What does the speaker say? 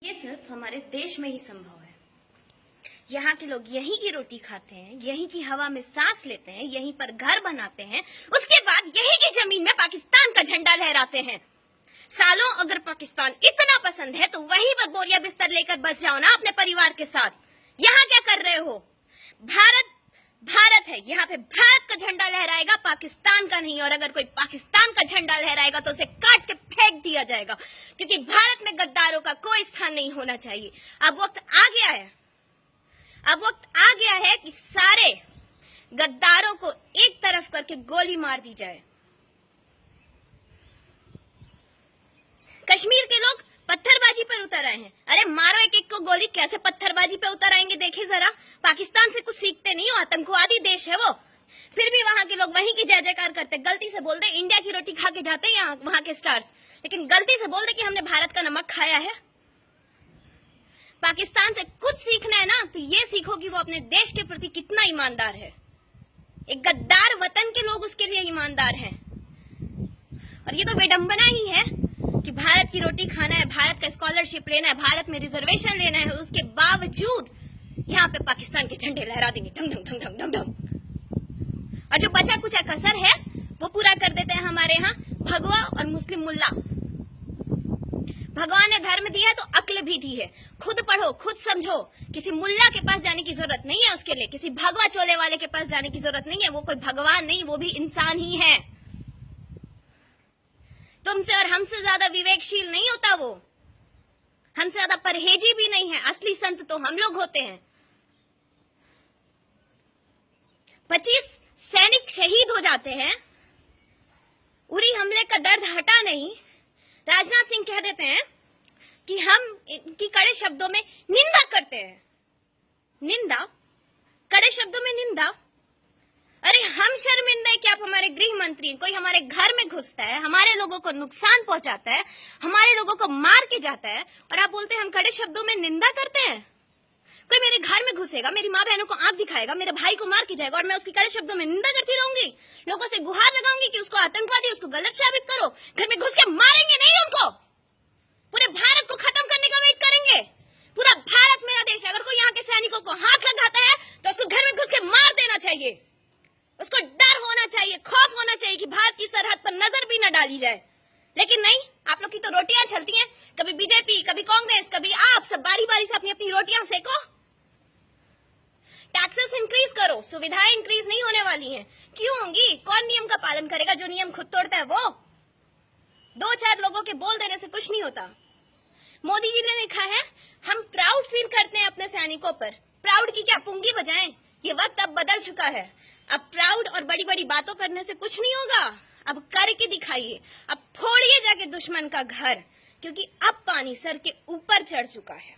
ये सिर्फ हमारे देश में ही संभव है। यहाँ के लोग यहीं की रोटी खाते हैं, यहीं की हवा में सांस लेते हैं, यहीं पर घर बनाते हैं, उसके बाद यहीं की जमीन में पाकिस्तान का झंडा लहराते हैं। सालों अगर पाकिस्तान इतना पसंद है तो वहीं पर बोरिया बिस्तर लेकर बस जाओ ना अपने परिवार के साथ। यहाँ क्या कर रहे हो? भारत है, यहाँ पे भारत का झंडा लहराएगा, पाकिस्तान का नहीं। और अगर कोई पाकिस्तान का झंडा लहराएगा तो उसे काट के फेंक दिया जाएगा, क्योंकि भारत में गद्दारों का कोई स्थान नहीं होना चाहिए। अब वक्त आ गया है कि सारे गद्दारों को एक तरफ करके गोली मार दी जाए। कश्मीर के लोग पत्थरबाजी पर उतर आए हैं। अरे मारो एक एक को गोली, कैसे पत्थरबाजी पे उतर आएंगे देखिए जरा। पाकिस्तान से कुछ सीखते नहीं हो, आतंकवादी देश है वो। फिर भी वहां के लोग वहीं की जय जयकार करते। गलती से बोल दे इंडिया की रोटी खा के जाते हैं यहाँ वहां के स्टार्स, लेकिन गलती से बोल दे कि हमने भारत का नमक खाया है। पाकिस्तान से कुछ सीखना है ना तो ये सीखो कि वो अपने देश के प्रति कितना ईमानदार है। एक गद्दार वतन के लोग उसके लिए ईमानदार हैं। और ये तो विडंबना ही है कि भारत की रोटी खाना है, भारत का स्कॉलरशिप लेना है, भारत में रिजर्वेशन लेना है, उसके बावजूद यहाँ पे पाकिस्तान के झंडे लहरा देंगे ढंग ढंग ढंग ढंग ढंग ढंग। और जो बचा कुचा कसर है वो पूरा कर देते हैं हमारे यहाँ भगवा और मुस्लिम मुल्ला। भगवान ने धर्म दिया है तो अक्ल भी दी है। खुद पढ़ो, खुद समझो। किसी मुल्ला के पास जाने की जरूरत नहीं है उसके लिए, किसी भगवा चोले वाले के पास जाने की जरूरत नहीं है। वो कोई भगवान नहीं, वो भी इंसान ही है। तुमसे और हमसे ज्यादा विवेकशील नहीं होता वो, हमसे ज्यादा परहेजी भी नहीं है। असली संत तो हम लोग होते हैं। 25 सैनिक शहीद हो जाते हैं, उरी हमले का दर्द हटा नहीं। राजनाथ सिंह कह देते हैं कि हम इनकी कड़े शब्दों में निंदा करते हैं। निंदा, कड़े शब्दों में निंदा। अरे हम शर्मिंदा है कि आप हमारे गृह मंत्री, कोई हमारे घर में घुसता है, हमारे लोगों को नुकसान पहुंचाता है, हमारे लोगों को मार के जाता है, और आप बोलते हैं हम कड़े शब्दों में निंदा करते हैं। कोई मेरे घर में घुसेगा, मेरी माँ बहनों को आंख दिखाएगा, मेरे भाई को मार के जाएगा, और मैं उसकी कड़े शब्दों में निंदा करती रहूंगी। लोगों से गुहार लगाऊंगी कि उसको आतंकवादी, उसको गलत साबित करो। घर में घुस के मारेंगे नहीं उनको, पूरे भारत को खत्म करने का वेट करेंगे। पूरा भारत मेरा देश है। अगर कोई यहाँ के सैनिकों को हाथ लगाता है तो उसको घर में घुस के मार देना चाहिए। उसको डर होना चाहिए, खौफ होना चाहिए कि भारत की सरहद पर नजर भी न डाली जाए। लेकिन नहीं, आप लोग की तो रोटियां चलती हैं, कभी बीजेपी, कभी कांग्रेस, कभी आप, सब बारी बारी से अपनी अपनी रोटियां सेको। टैक्सेस इंक्रीज करो, सुविधाएं इंक्रीज नहीं होने वाली हैं। क्यों होंगी? कौन नियम का पालन करेगा? जो नियम खुद तोड़ता है वो। 2-4 लोगों के बोल देने से कुछ नहीं होता। मोदी जी ने लिखा है हम प्राउड फील करते हैं अपने सैनिकों पर। प्राउड की क्या पुंगी बजाएं? ये वक्त अब बदल चुका है। अब प्राउड और बड़ी बड़ी बातों करने से कुछ नहीं होगा। अब करके दिखाइए, अब फोड़िए जाके दुश्मन का घर, क्योंकि अब पानी सर के ऊपर चढ़ चुका है।